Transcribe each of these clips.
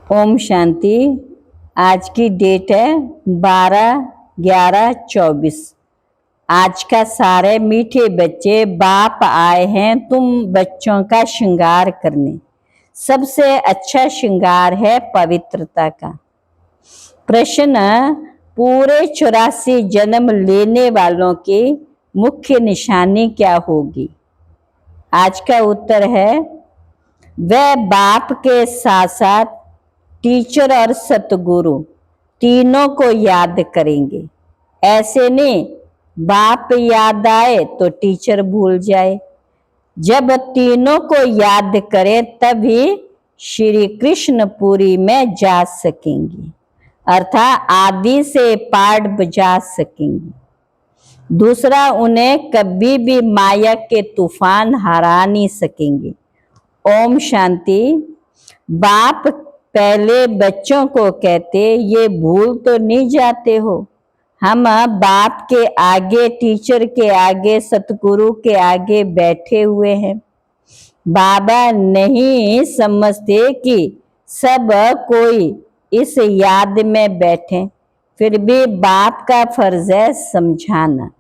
ओम शांति। आज की डेट है 12/11/24। आज का सारे मीठे बच्चे बाप आए हैं तुम बच्चों का श्रृंगार करने। सबसे अच्छा श्रृंगार है पवित्रता का। प्रश्न, पूरे 84 जन्म लेने वालों की मुख्य निशानी क्या होगी? आज का उत्तर है वह बाप के साथ साथ टीचर और सतगुरु तीनों को याद करेंगे। ऐसे नहीं बाप याद आए तो टीचर भूल जाए। जब तीनों को याद करें तभी श्री कृष्णपुरी में जा सकेंगे, अर्थात आदि से पाठ बजा सकेंगे। दूसरा, उन्हें कभी भी माया के तूफान हरा नहीं सकेंगे। ओम शांति। बाप पहले बच्चों को कहते, ये भूल तो नहीं जाते हो, हम बाप के आगे, टीचर के आगे, सतगुरु के आगे बैठे हुए हैं। बाबा नहीं समझते कि सब कोई इस याद में बैठे, फिर भी बाप का फर्ज है समझाना,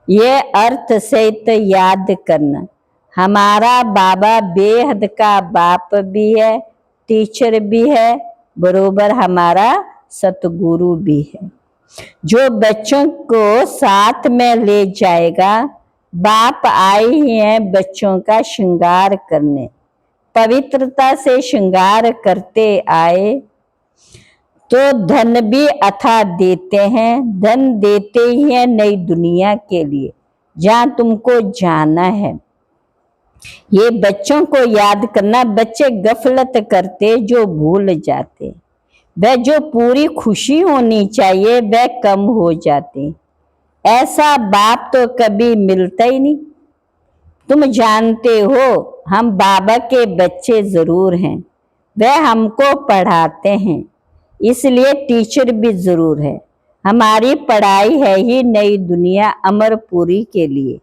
ये अर्थ सहित याद करना। हमारा बाबा बेहद का बाप भी है, टीचर भी है, बरोबर हमारा सतगुरु भी है, जो बच्चों को साथ में ले जाएगा। बाप आए ही हैं बच्चों का श्रृंगार करने, पवित्रता से श्रृंगार करते आए तो धन भी अथा देते हैं। धन देते ही हैं नई दुनिया के लिए, जहां तुमको जाना है। ये बच्चों को याद करना। बच्चे गफलत करते, जो भूल जाते, वह जो पूरी खुशी होनी चाहिए वह कम हो जाती। ऐसा बाप तो कभी मिलता ही नहीं। तुम जानते हो हम बाबा के बच्चे जरूर हैं, वह हमको पढ़ाते हैं, इसलिए टीचर भी जरूर है। हमारी पढ़ाई है ही नई दुनिया अमरपुरी के लिए।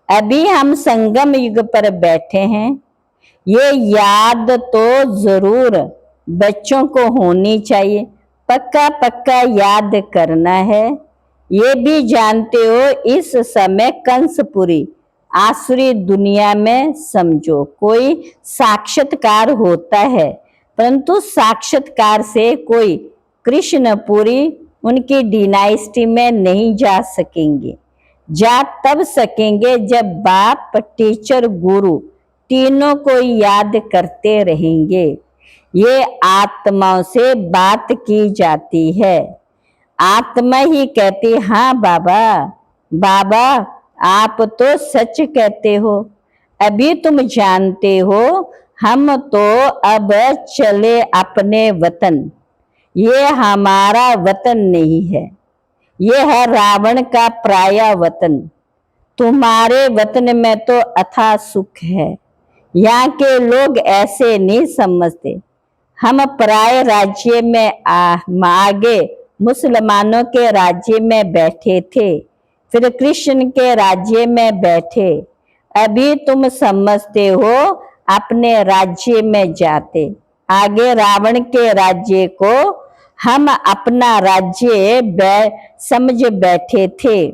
अभी हम संगम युग पर बैठे हैं। ये याद तो जरूर बच्चों को होनी चाहिए, पक्का पक्का याद करना है। ये भी जानते हो इस समय कंसपुरी आसुरी दुनिया में समझो कोई साक्षात्कार होता है, परंतु साक्षात्कार से कोई कृष्णपुरी उनकी डिनाइस्टी में नहीं जा सकेंगे। जा तब सकेंगे जब बाप, टीचर, गुरु तीनों को याद करते रहेंगे। ये आत्माओं से बात की जाती है। आत्मा ही कहती, हाँ बाबा, बाबा आप तो सच कहते हो। अभी तुम जानते हो हम तो अब चले अपने वतन। ये हमारा वतन नहीं है, ये है रावण का पराया वतन। तुम्हारे वतन में तो अथाह सुख है। यहाँ के लोग ऐसे नहीं समझते। हम पराये राज्य में आगे मुसलमानों के राज्य में बैठे थे, फिर कृष्ण के राज्य में बैठे। अभी तुम समझते हो अपने राज्य में जाते, आगे रावण के राज्य को हम अपना राज्य समझ बैठे थे।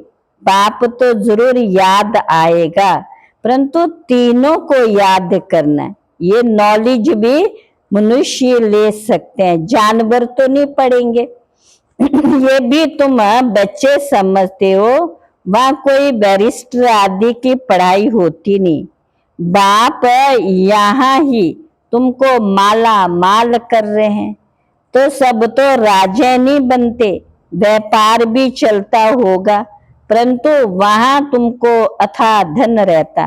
बाप तो जरूर याद आएगा, परंतु तीनों को याद करना। ये नॉलेज भी मनुष्य ले सकते हैं, जानवर तो नहीं पढ़ेंगे। ये भी तुम बच्चे समझते हो, वहां कोई बैरिस्टर आदि की पढ़ाई होती नहीं। बाप यहाँ ही तुमको माला माल कर रहे हैं, तो सब तो राजा नहीं बनते, व्यापार भी चलता होगा, परंतु वहां तुमको अथाह धन रहता,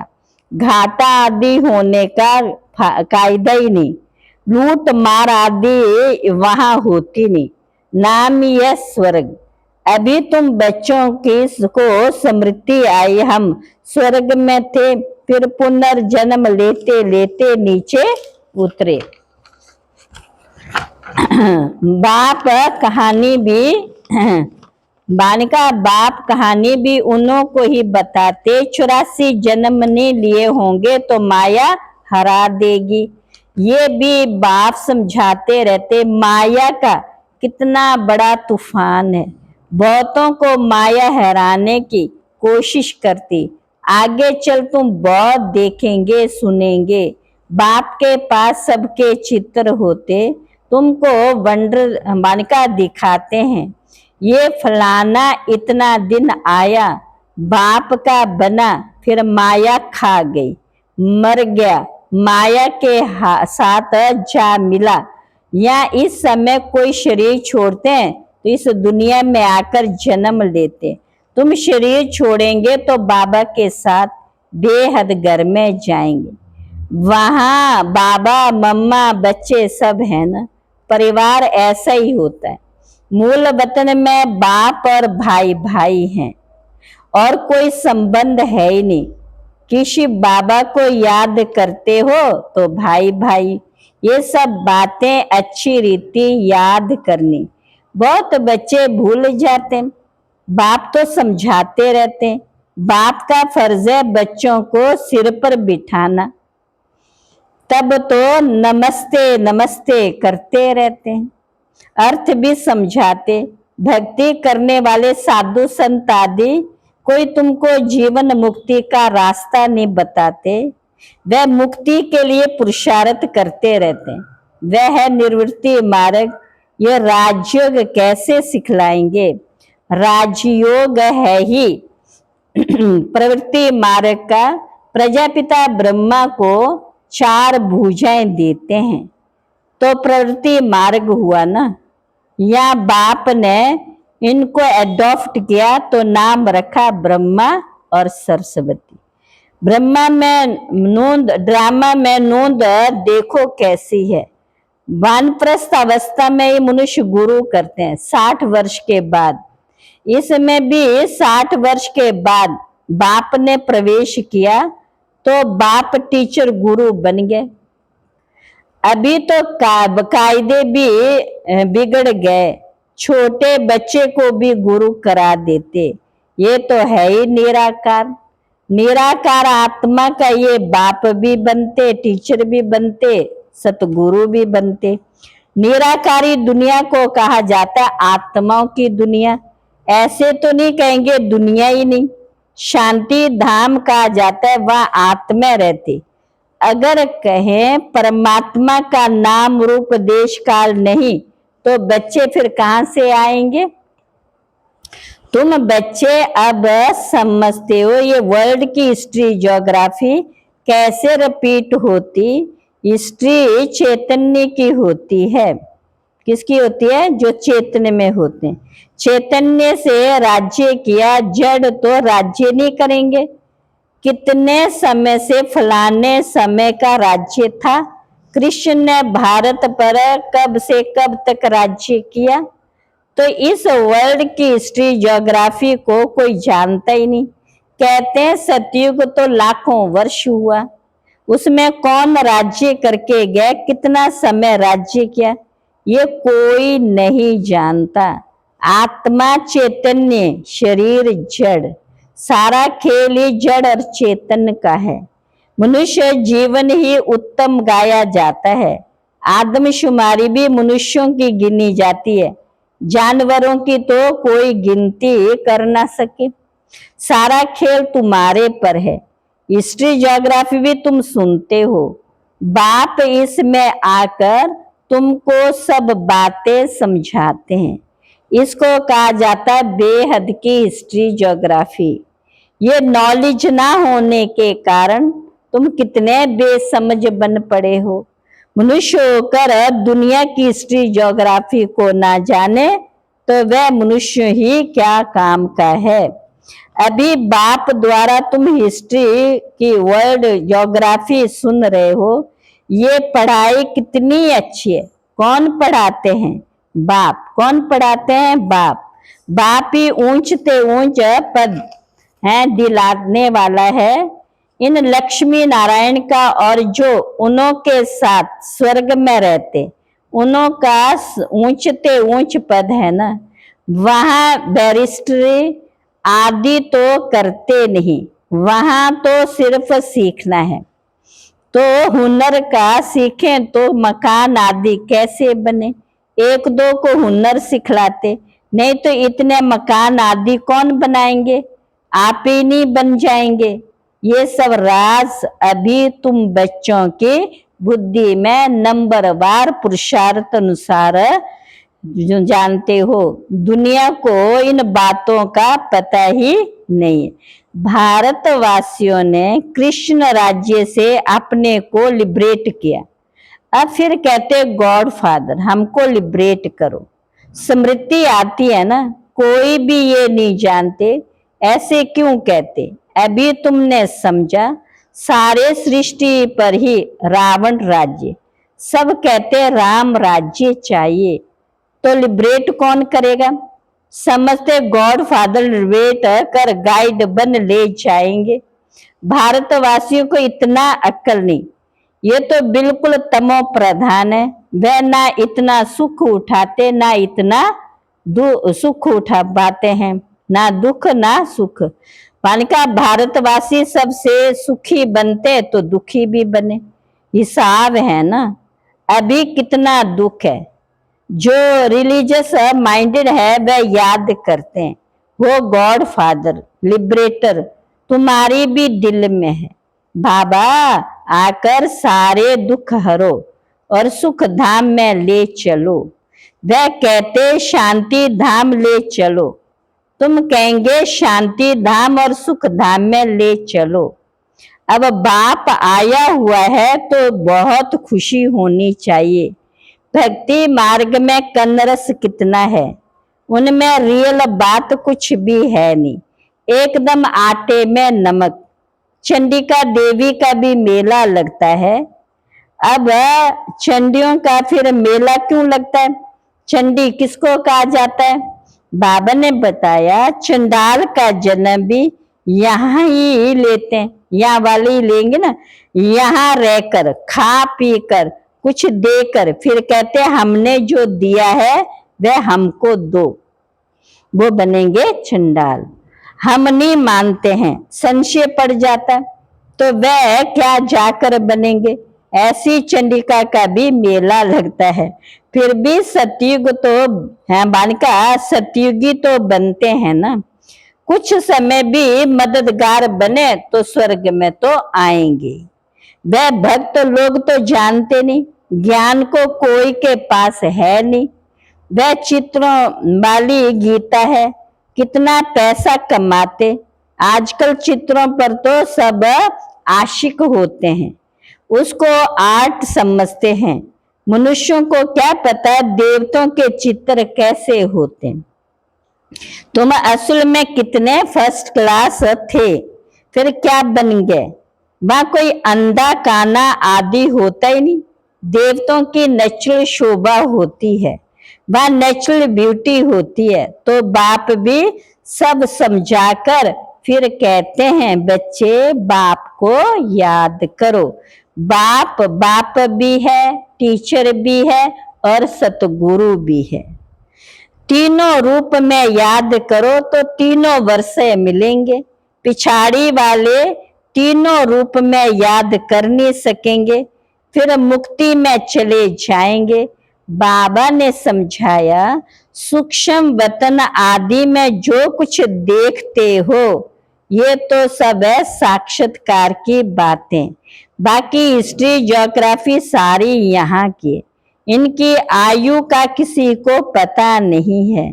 घाटा आदि होने का कायदा ही नहीं, लूट मार आदि वहां होती नहीं। नाम यह स्वर्ग। अभी तुम बच्चों की को स्मृति आई, हम स्वर्ग में थे, फिर पुनर्जन्म लेते लेते नीचे उतरे। बाप कहानी भी बानिका बाप कहानी भी उन्हों को ही बताते। 84 जन्म ने लिए होंगे तो माया हरा देगी। ये भी बाप समझाते रहते माया का कितना बड़ा तूफान है। बहुतों को माया हराने की कोशिश करती। आगे चल तुम बहुत देखेंगे सुनेंगे। बाप के पास सबके चित्र होते, तुमको वंडर मानका दिखाते हैं। ये फलाना इतना दिन आया, बाप का बना, फिर माया खा गई, मर गया, माया के साथ जा मिला। या इस समय कोई शरीर छोड़ते हैं तो इस दुनिया में आकर जन्म लेते। तुम शरीर छोड़ेंगे तो बाबा के साथ बेहद घर में जाएंगे। वहां बाबा मम्मा बच्चे सब है ना, परिवार ऐसा ही होता है। मूल वतन में बाप और भाई भाई हैं और कोई संबंध है ही नहीं। किसी बाबा को याद करते हो तो भाई भाई, ये सब बातें अच्छी रीति याद करनी। बहुत बच्चे भूल जाते, बाप तो समझाते रहते। बाप का फर्ज है बच्चों को सिर पर बिठाना, तब तो नमस्ते नमस्ते करते रहते हैं। अर्थ भी समझाते। भक्ति करने वाले साधु संत आदि कोई तुमको जीवन मुक्ति का रास्ता नहीं बताते, वह मुक्ति के लिए पुरुषार्थ करते रहते हैं। वह है निर्वृत्ति मार्ग। यह राजयोग कैसे सिखलाएंगे? राजयोग है ही प्रवृत्ति मार्ग का। प्रजापिता ब्रह्मा को 4 भुजाएं देते हैं तो प्रवृत्ति मार्ग हुआ ना। या बाप ने इनको एडॉप्ट किया तो नाम रखा ब्रह्मा और सरस्वती। ब्रह्मा में नोंद, ड्रामा में नोंद देखो कैसी है। वानप्रस्थ अवस्था में ये मनुष्य गुरु करते हैं 60 वर्ष के बाद। इसमें भी 60 वर्ष के बाद बाप ने प्रवेश किया तो बाप टीचर गुरु बन गए। अभी तो कायदे भी बिगड़ गए, छोटे बच्चे को भी गुरु करा देते। ये तो है ही निराकार। निराकार आत्मा का ये बाप भी बनते, टीचर भी बनते, सतगुरु भी बनते। निराकारी दुनिया को कहा जाता है आत्माओं की दुनिया। ऐसे तो नहीं कहेंगे दुनिया ही नहीं, शांति धाम कहा जाता है, वह आत्मा रहती। अगर कहें परमात्मा का नाम रूप देश काल नहीं तो बच्चे फिर कहां से आएंगे? तुम बच्चे अब समझते हो ये वर्ल्ड की हिस्ट्री ज्योग्राफी कैसे रिपीट होती। हिस्ट्री चैतन्य की होती है। किसकी होती है? जो चैतन्य में होते हैं। चैतन्य से राज्य किया, जड़ तो राज्य नहीं करेंगे। कितने समय से फलाने समय का राज्य था। कृष्ण ने भारत पर कब से कब तक राज्य किया? तो इस वर्ल्ड की हिस्ट्री ज्योग्राफी को कोई जानता ही नहीं। कहते हैं सतयुग तो लाखों वर्ष हुआ, उसमें कौन राज्य करके गया, कितना समय राज्य किया, ये कोई नहीं जानता। आत्मा चैतन्य, शरीर जड़, सारा खेल ही जड़ और चेतन का है। मनुष्य जीवन ही उत्तम गाया जाता है। आदमशुमारी भी मनुष्यों की गिनी जाती है, जानवरों की तो कोई गिनती कर ना सके। सारा खेल तुम्हारे पर है। हिस्ट्री ज्योग्राफी भी तुम सुनते हो। बाप इसमें आकर तुमको सब बातें समझाते हैं। इसको कहा जाता है बेहद की हिस्ट्री ज्योग्राफी। ये नॉलेज ना होने के कारण तुम कितने बेसमझ बन पड़े हो। मनुष्य होकर दुनिया की हिस्ट्री ज्योग्राफी को ना जाने तो वह मनुष्य ही क्या काम का है। अभी बाप द्वारा तुम हिस्ट्री की वर्ल्ड ज्योग्राफी सुन रहे हो। ये पढ़ाई कितनी अच्छी है। कौन पढ़ाते हैं? बाप। कौन पढ़ाते हैं? बाप। बाप ही ऊंचते ऊंच पद है दिलाने वाला है इन लक्ष्मी नारायण का। और जो उन्हों के साथ स्वर्ग में रहते, उन्हों का ऊंचते ऊंच पद है ना, वहां बैरिस्ट्री आदि तो करते नहीं, वहां तो सिर्फ सीखना है। तो हुनर का सीखें तो मकान आदि कैसे बने। एक दो को हुनर सिखलाते, नहीं तो इतने मकान आदि कौन बनाएंगे, आप ही नहीं बन जाएंगे। ये सब राज अभी तुम बच्चों की बुद्धि में नंबरवार पुरुषार्थ अनुसार जो जानते हो, दुनिया को इन बातों का पता ही नहीं है। भारतवासियों ने कृष्ण राज्य से अपने को लिबरेट किया, अब फिर कहते गॉड फादर हमको लिबरेट करो। स्मृति आती है ना, कोई भी ये नहीं जानते ऐसे क्यों कहते। अभी तुमने समझा, सारे सृष्टि पर ही रावण राज्य, सब कहते राम राज्य चाहिए, तो लिबरेट कौन करेगा। समझते गॉड फादर लिबरेट कर गाइड बन ले जाएंगे। भारतवासियों को इतना अक्ल नहीं, ये तो बिल्कुल तमो प्रधान है। वह ना इतना सुख उठाते ना इतना सुख उठा पाते हैं, ना दुख ना सुख। मान का भारतवासी सबसे सुखी बनते तो दुखी भी बने, हिसाब है ना। अभी कितना दुख है, जो रिलीजियस माइंडेड है वह याद करते हैं वो गॉड फादर लिबरेटर तुम्हारी भी दिल में है, बाबा आकर सारे दुख हरो और सुख धाम में ले चलो। वह कहते शांति धाम ले चलो, तुम कहेंगे शांति धाम और सुख धाम में ले चलो। अब बाप आया हुआ है तो बहुत खुशी होनी चाहिए। भक्ति मार्ग में कन्नरस कितना है, उनमें रियल बात कुछ भी है नहीं, एकदम आटे में नमक। चंडिका देवी का भी मेला लगता है। अब चंडियों का फिर मेला क्यों लगता है, चंडी किसको कहा जाता है। बाबा ने बताया चंडाल का जन्म भी यहाँ ही लेते हैं, यहाँ वाले ही लेंगे ना, यहाँ रहकर खा पी कर कुछ देकर फिर कहते हैं हमने जो दिया है वह हमको दो, वो बनेंगे चंडाल। हम नहीं मानते हैं, संशय पड़ जाता, तो वह क्या जाकर बनेंगे। ऐसी चंडिका का भी मेला लगता है। फिर भी सतयुग तो है बालिका, सतयुगी तो बनते हैं ना, कुछ समय भी मददगार बने तो स्वर्ग में तो आएंगे। वह भक्त लोग तो जानते नहीं, ज्ञान को कोई के पास है नहीं। वह चित्रों वाली गीता है, कितना पैसा कमाते। आजकल चित्रों पर तो सब आशिक होते हैं, उसको आर्ट समझते हैं। मनुष्यों को क्या पता देवताओं के चित्र कैसे होते हैं। तुम असल में कितने फर्स्ट क्लास थे, फिर क्या बन गए। वहां कोई अंधा काना आदि होता ही नहीं, देवताओं की नेचुरल शोभा होती है, वह नेचुरल ब्यूटी होती है। तो बाप भी सब समझाकर फिर कहते हैं बच्चे बाप को याद करो। बाप बाप भी है, टीचर भी है और सतगुरु भी है। तीनों रूप में याद करो तो तीनों वर्ष मिलेंगे। पिछाड़ी वाले तीनों रूप में याद कर नहीं सकेंगे, फिर मुक्ति में चले जाएंगे। बाबा ने समझाया सूक्ष्म वतन आदि में जो कुछ देखते हो ये तो सब है साक्षात्कार की बातें, बाकी हिस्ट्री ज्योग्राफी सारी यहाँ की, इनकी आयु का किसी को पता नहीं है।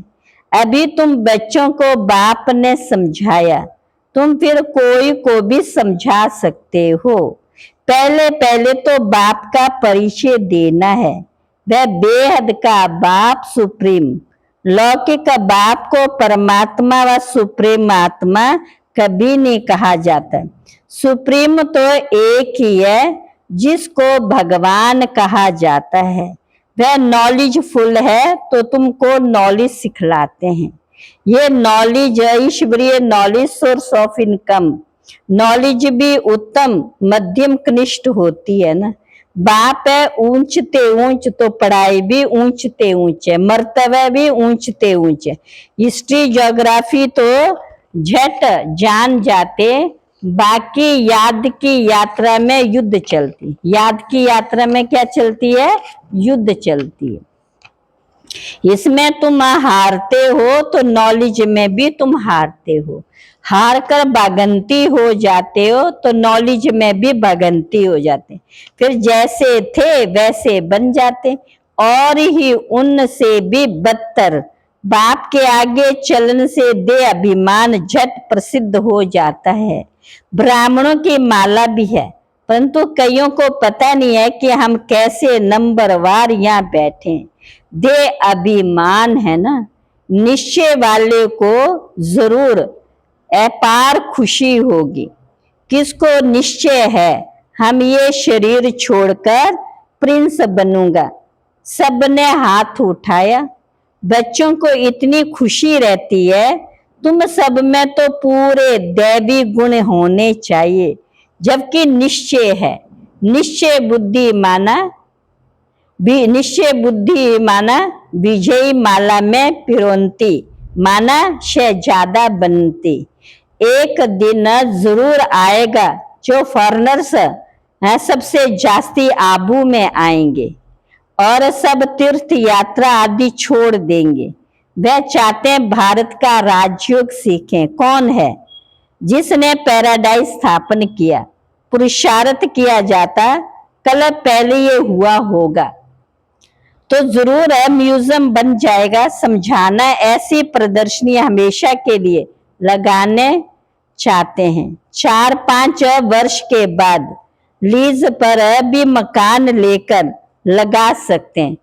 अभी तुम बच्चों को बाप ने समझाया, तुम फिर कोई को भी समझा सकते हो। पहले पहले तो बाप का परिचय देना है, वह बेहद का बाप सुप्रीम। लौकिक बाप को परमात्मा व सुप्रीम आत्मा कभी नहीं कहा जाता। सुप्रीम तो एक ही है जिसको भगवान कहा जाता है। वह नॉलेजफुल है तो तुमको नॉलेज सिखलाते हैं। ये नॉलेज ईश्वरीय knowledge source of income, knowledge भी उत्तम मध्यम कनिष्ठ होती है ना। बाप है ऊंचते ऊंच तो पढ़ाई भी ऊंचते ऊंच है, मर्तबा भी ऊंचते ऊंच है। हिस्ट्री ज्योग्राफी तो झट जान जाते बाकी याद की यात्रा में युद्ध चलती। याद की यात्रा में क्या चलती है? युद्ध चलती है। इसमें तुम हारते हो तो नॉलेज में भी तुम हारते हो। हार कर बागंती हो जाते हो तो नॉलेज में भी बागंती हो जाते। फिर जैसे थे वैसे बन जाते, और ही उनसे भी बदतर। बाप के आगे चलन से दे अभिमान झट प्रसिद्ध हो जाता है। ब्राह्मणों की माला भी है, परंतु कईयों को पता नहीं है कि हम कैसे नंबरवार यहाँ बैठे। दे अभिमान है ना, निश्चय वाले को जरूर अपार खुशी होगी। किसको निश्चय है हम ये शरीर छोड़कर प्रिंस बनूंगा? सबने हाथ उठाया। बच्चों को इतनी खुशी रहती है, तुम सब में तो पूरे दैवी गुण होने चाहिए, जबकि निश्चय है। निश्चय बुद्धि माना विजयी माला में पिरोंती, माना शहजादा बनती। एक दिन जरूर आएगा जो फॉरेनर्स हैं सबसे जास्ती आबू में आएंगे और सब तीर्थ यात्रा आदि छोड़ देंगे। वह चाहते हैं भारत का राजयोग सीखें। कौन है? जिसने पैराडाइज स्थापन किया। पुरुषार्थ किया जाता, कल पहले ये हुआ होगा तो जरूर म्यूजियम बन जाएगा। समझाना ऐसी प्रदर्शनी हमेशा के लिए लगाने चाहते हैं। 4-5 वर्ष के बाद लीज पर भी मकान लेकर लगा सकते हैं।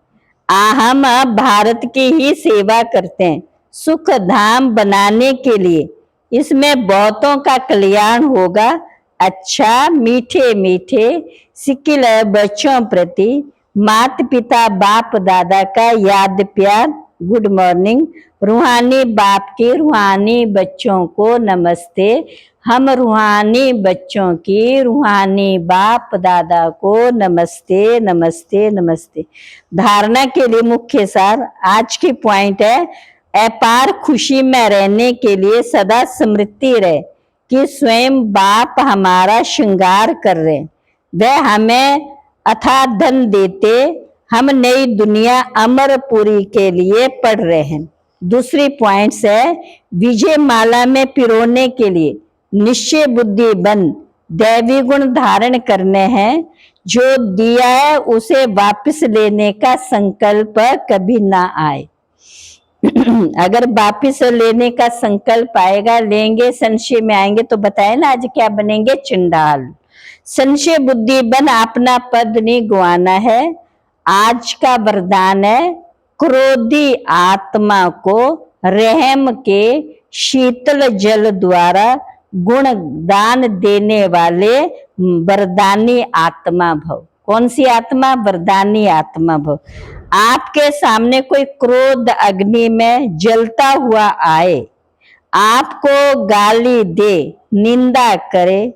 हम भारत की ही सेवा करते हैं, सुख धाम बनाने के लिए। इसमें बहुतों का कल्याण होगा। अच्छा मीठे मीठे सिकिल बच्चों प्रति माता पिता बाप दादा का याद प्यार। Good morning. रूहानी बाप के रूहानी बच्चों को नमस्ते। हम रूहानी बच्चों की रूहानी बाप दादा को नमस्ते नमस्ते नमस्ते। धारणा के लिए मुख्य सार आज की पॉइंट है, अपार खुशी में रहने के लिए सदा स्मृति रहे कि स्वयं बाप हमारा श्रृंगार कर रहे। वह हमें अथाह धन देते। हम नई दुनिया अमरपुरी के लिए पढ़ रहे हैं। दूसरी पॉइंट्स है, विजय माला में पिरोने के लिए निश्चय बुद्धि बन दैवी गुण धारण करने हैं। जो दिया है उसे वापस लेने का संकल्प कभी ना आए। अगर वापिस लेने का संकल्प आएगा, लेंगे, संशय में आएंगे तो बताए ना आज क्या बनेंगे? चंडाल। संशय बुद्धि बन अपना पद नहीं गवाना है। आज का वरदान है, क्रोधी आत्मा को रहम के शीतल जल द्वारा गुण दान देने वाले वरदानी आत्मा भव। कौन सी आत्मा? वरदानी आत्मा भव। आपके सामने कोई क्रोध अग्नि में जलता हुआ आए, आपको गाली दे, निंदा करे,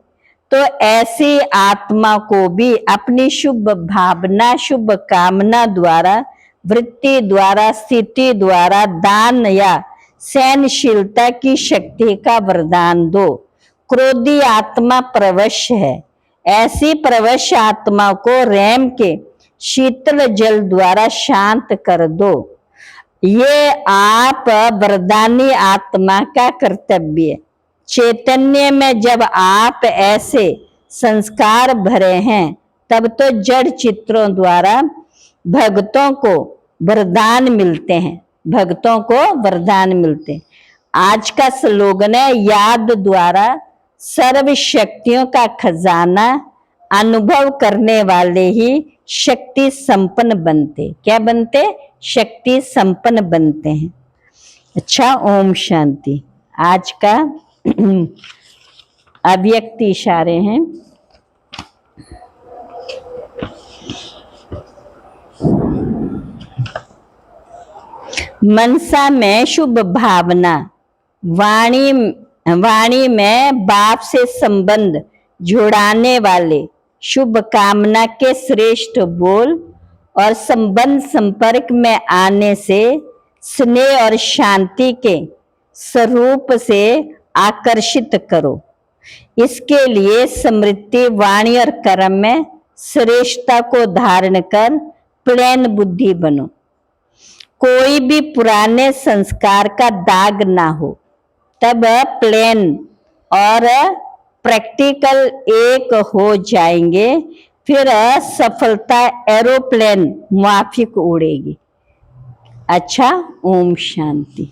तो ऐसी आत्मा को भी अपनी शुभ भावना शुभ कामना द्वारा, वृत्ति द्वारा, स्थिति द्वारा, दान या सहनशीलता की शक्ति का वरदान दो। क्रोधी आत्मा प्रवश है, ऐसी प्रवश आत्मा को रैम के शीतल जल द्वारा शांत कर दो। ये आप वरदानी आत्मा का कर्तव्य है। चैतन्य में जब आप ऐसे संस्कार भरे हैं, तब तो जड़ चित्रों द्वारा भक्तों को वरदान मिलते हैं। भक्तों को वरदान मिलते हैं। आज का स्लोगन है, याद द्वारा सर्व शक्तियों का खजाना अनुभव करने वाले ही शक्ति संपन्न बनते। क्या बनते? शक्ति संपन्न बनते हैं। अच्छा, ओम शांति। आज का अव्यक्त इशारे हैं। मनसा में शुभ भावना, वाणी में बाप से संबंध जुड़ाने वाले शुभ कामना के श्रेष्ठ बोल और संबंध संपर्क में आने से स्नेह और शांति के स्वरूप से आकर्षित करो। इसके लिए स्मृति, वाणी और कर्म में श्रेष्ठता को धारण कर प्लेन बुद्धि बनो। कोई भी पुराने संस्कार का दाग ना हो, तब प्लेन और प्रैक्टिकल एक हो जाएंगे, फिर सफलता एरोप्लेन माफिक उड़ेगी। अच्छा, ओम शांति।